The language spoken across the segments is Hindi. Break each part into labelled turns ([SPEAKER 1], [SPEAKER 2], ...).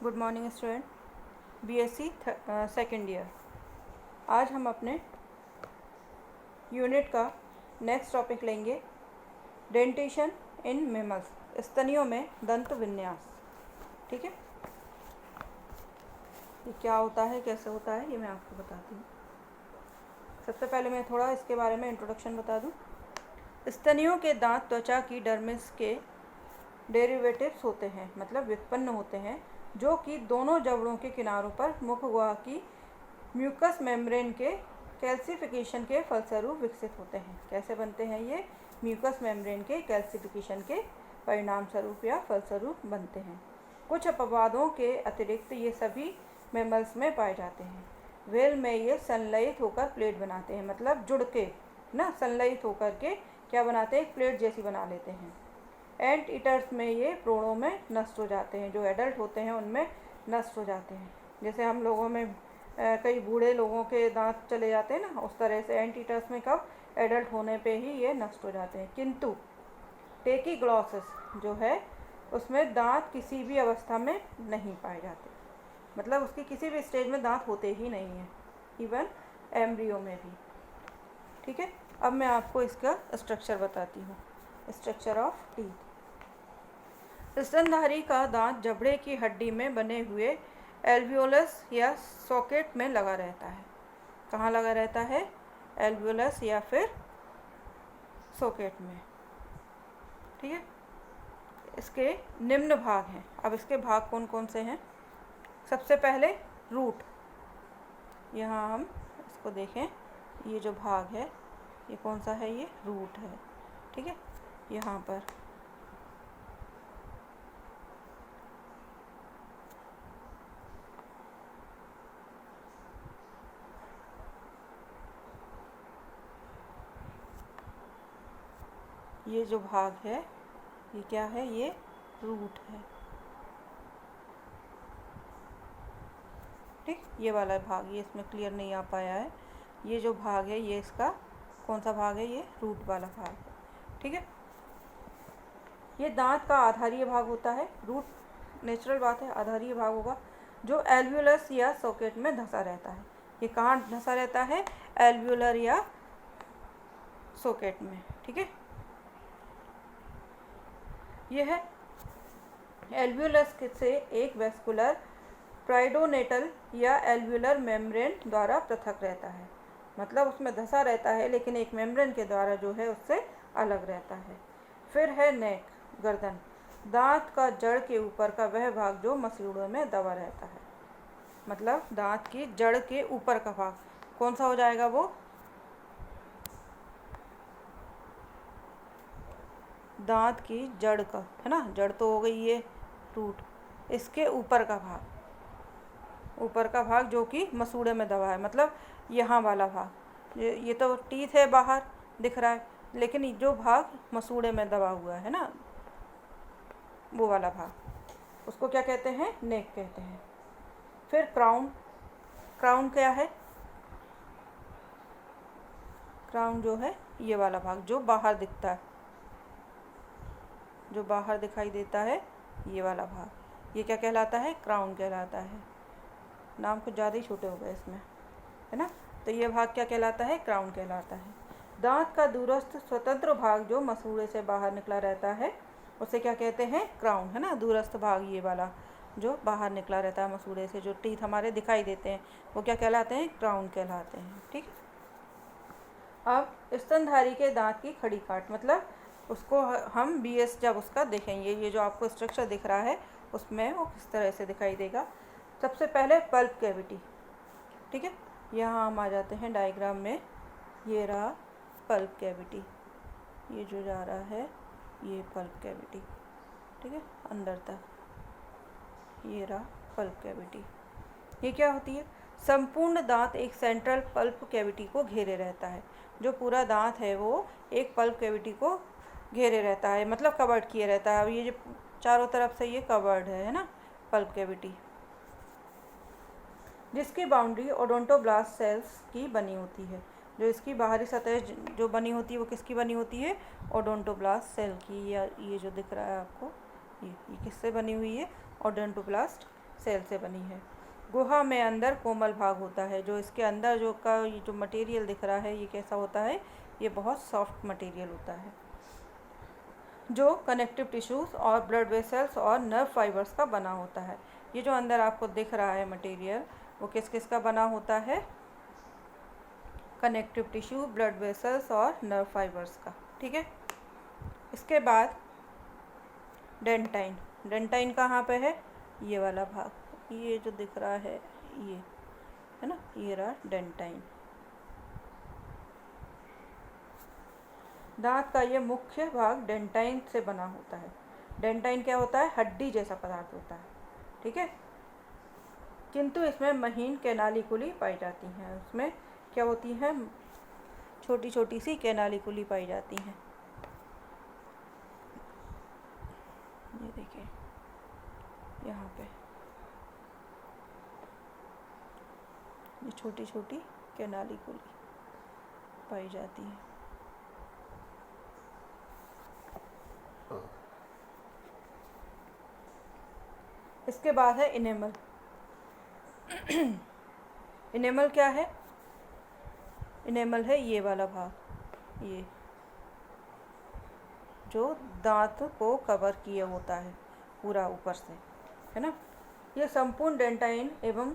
[SPEAKER 1] Good morning student, BSc second year. आज हम अपने यूनिट का नेक्स्ट टॉपिक लेंगे, डेंटेशन इन मैमल्स, स्तनियों में दंत विन्यास। ठीक है, ये क्या होता है, कैसे होता है, ये मैं आपको बताती हूँ। सबसे पहले मैं थोड़ा इसके बारे में इंट्रोडक्शन बता दूँ। स्तनियों के दांत त्वचा की डर्मिस के डेरिवेटिव्स होते हैं, मतलब व्युत्पन्न होते हैं, जो कि दोनों जबड़ों के किनारों पर मुखगुहा की म्यूकस मेम्ब्रेन के कैल्सिफिकेशन के फलस्वरूप विकसित होते हैं। कैसे बनते हैं ये? म्यूकस मेम्ब्रेन के कैल्सिफिकेशन के परिणाम स्वरूप या फलस्वरूप बनते हैं। कुछ अपवादों के अतिरिक्त ये सभी मैमल्स में पाए जाते हैं। व्हेल में ये संलयित होकर प्लेट बनाते हैं, मतलब जुड़ के ना संलयित होकर के क्या बनाते हैं, प्लेट जैसी बना लेते हैं। एंट ईटर्स में ये प्रोड़ों में नष्ट हो जाते हैं, जो एडल्ट होते हैं उनमें नष्ट हो जाते हैं। जैसे हम लोगों में कई बूढ़े लोगों के दांत चले जाते हैं ना, उस तरह से एंट ईटर्स में कब एडल्ट होने पे ही ये नष्ट हो जाते हैं। किंतु टेकीग्लॉसिस जो है उसमें दांत किसी भी अवस्था में नहीं पाए जाते, मतलब उसकी किसी भी स्टेज में दांत होते ही नहीं हैं, इवन एम्ब्रियो में भी। ठीक है, अब मैं आपको इसका स्ट्रक्चर बताती हूँ। Structure of teeth. स्तनधारी का दांत जबड़े की हड्डी में बने हुए एल्वियोलस या सॉकेट में लगा रहता है। कहाँ लगा रहता है? एल्वियोलस या फिर सॉकेट में। ठीक है, इसके निम्न भाग हैं। अब इसके भाग कौन कौन से हैं? सबसे पहले रूट। यहाँ हम इसको देखें, ये जो भाग है ये कौन सा है? ये रूट है। ठीक है, यहाँ पर ये जो भाग है ये क्या है? ये रूट है। ठीक, ये वाला भाग, ये इसमें क्लियर नहीं आ पाया है। ये जो भाग है ये इसका कौन सा भाग है? ये रूट वाला भाग है। ठीक है, ये दांत का आधारीय भाग होता है। रूट नेचुरल बात है, आधारीय भाग होगा जो एल्वियोलस या सॉकेट में धंसा रहता है। ये कहाँ धंसा रहता है? एल्वियोलर या सॉकेट में। ठीक है, यह एल्वियोलस से एक वेस्कुलर प्राइडोनेटल या एल्वियोलर मेम्ब्रेन द्वारा पृथक रहता है, मतलब उसमें धंसा रहता है लेकिन एक मेम्ब्रेन के द्वारा जो है उससे अलग रहता है। फिर है नेक, गर्दन, दांत का जड़ के ऊपर का वह भाग जो मसूड़ों में दबा रहता है, मतलब दांत की जड़ के ऊपर का भाग कौन सा हो जाएगा? वो दांत की जड़ का है ना, जड़ तो हो गई ये रूट, इसके ऊपर का भाग जो कि मसूड़े में दबा है, मतलब यहाँ वाला भाग। ये तो टीथ है, बाहर दिख रहा है, लेकिन जो भाग मसूड़े में दबा हुआ है ना, वो वाला भाग, उसको क्या कहते हैं? नेक कहते हैं। फिर क्राउन। क्राउन क्या है? क्राउन जो है ये वाला भाग जो बाहर दिखता है, जो बाहर दिखाई देता है, ये वाला भाग, ये क्या कहलाता है? क्राउन कहलाता है। नाम कुछ ज़्यादा ही छोटे हो गए इसमें, है ना। तो ये भाग क्या कहलाता है? क्राउन कहलाता है। दांत का दूरस्थ स्वतंत्र भाग जो मसूड़े से बाहर निकला रहता है उसे क्या कहते हैं? क्राउन, है ना। दूरस्थ भाग ये वाला जो बाहर निकला रहता है मसूड़े से, जो टीथ हमारे दिखाई देते हैं, वो क्या कहलाते हैं? क्राउन कहलाते हैं। ठीक है, अब स्तनधारी के दांत की खड़ी काट, मतलब उसको हम बीएस जब उसका देखेंगे, ये जो आपको स्ट्रक्चर दिख रहा है उसमें वो किस तरह से दिखाई देगा। सबसे पहले पल्प कैविटी। ठीक है, यहाँ हम आ जाते हैं डायग्राम में। ये रहा पल्प कैविटी, ये जो जा रहा है ये पल्प कैविटी। ठीक है, अंदर तक ये रहा पल्प कैविटी। ये क्या होती है? संपूर्ण दांत एक सेंट्रल पल्प कैविटी को घेरे रहता है। जो पूरा दांत है वो एक पल्प कैविटी को घेरे रहता है, मतलब कवर्ड किए रहता है। अब ये जो चारों तरफ से ये कवर्ड है ना, पल्प कैविटी, जिसकी बाउंड्री ओडोंटोब्लास्ट सेल्स की बनी होती है। जो इसकी बाहरी सतह जो बनी होती है वो किसकी बनी होती है? ओडोंटोब्लास्ट सेल की। या ये जो दिख रहा है आपको, ये किससे बनी हुई है? ओडोंटोब्लास्ट सेल से बनी है। गुहा में अंदर कोमल भाग होता है। जो इसके अंदर जो मटेरियल दिख रहा है ये कैसा होता है, ये बहुत सॉफ्ट मटेरियल होता है जो कनेक्टिव टिश्यूज़ और ब्लड वेसल्स और नर्व फाइबर्स का बना होता है। ये जो अंदर आपको दिख रहा है मटेरियल वो किस किस का बना होता है, कनेक्टिव टिश्यू, ब्लड वेसल्स और नर्व फाइबर्स का। ठीक है, इसके बाद डेंटाइन। डेंटाइन कहाँ पे है, ये वाला भाग, ये जो दिख रहा है ये है ना, ये रहा डेंटाइन। दांत का ये मुख्य भाग डेंटाइन से बना होता है। डेंटाइन क्या होता है, हड्डी जैसा पदार्थ होता है। ठीक है, किंतु इसमें महीन कैनालिकुली पाई जाती हैं। उसमें क्या होती हैं, छोटी छोटी सी कैनालिकुली पाई जाती हैं। ये देखिए यहाँ पे ये छोटी छोटी कैनालिकुली पाई जाती है। इसके बाद है इनेमल। इनेमल क्या है, इनेमल है ये वाला भाग, ये जो दांत को कवर किए होता है पूरा ऊपर से, है ना। ये संपूर्ण डेंटाइन एवं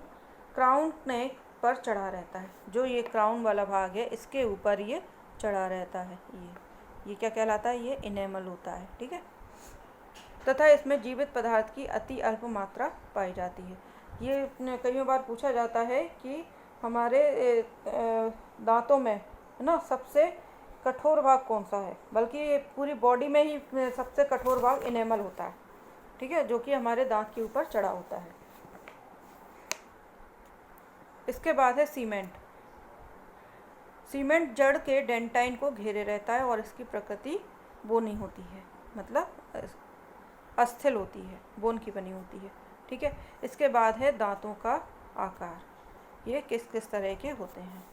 [SPEAKER 1] क्राउन नेक पर चढ़ा रहता है। जो ये क्राउन वाला भाग है इसके ऊपर ये चढ़ा रहता है। ये क्या कहलाता है, ये इनेमल होता है। ठीक है, तथा इसमें जीवित पदार्थ की अति अल्प मात्रा पाई जाती है। ये कई बार पूछा जाता है कि हमारे दांतों में, है ना, सबसे कठोर भाग कौन सा है, बल्कि पूरी बॉडी में ही सबसे कठोर भाग इनेमल होता है। ठीक है, जो कि हमारे दांत के ऊपर चढ़ा होता है। इसके बाद है सीमेंट। सीमेंट जड़ के डेंटाइन को घेरे रहता है और इसकी प्रकृति बोनी होती है, मतलब अस्थिल होती है, बोन की बनी होती है। ठीक है, इसके बाद है दांतों का आकार, ये किस किस तरह के होते हैं।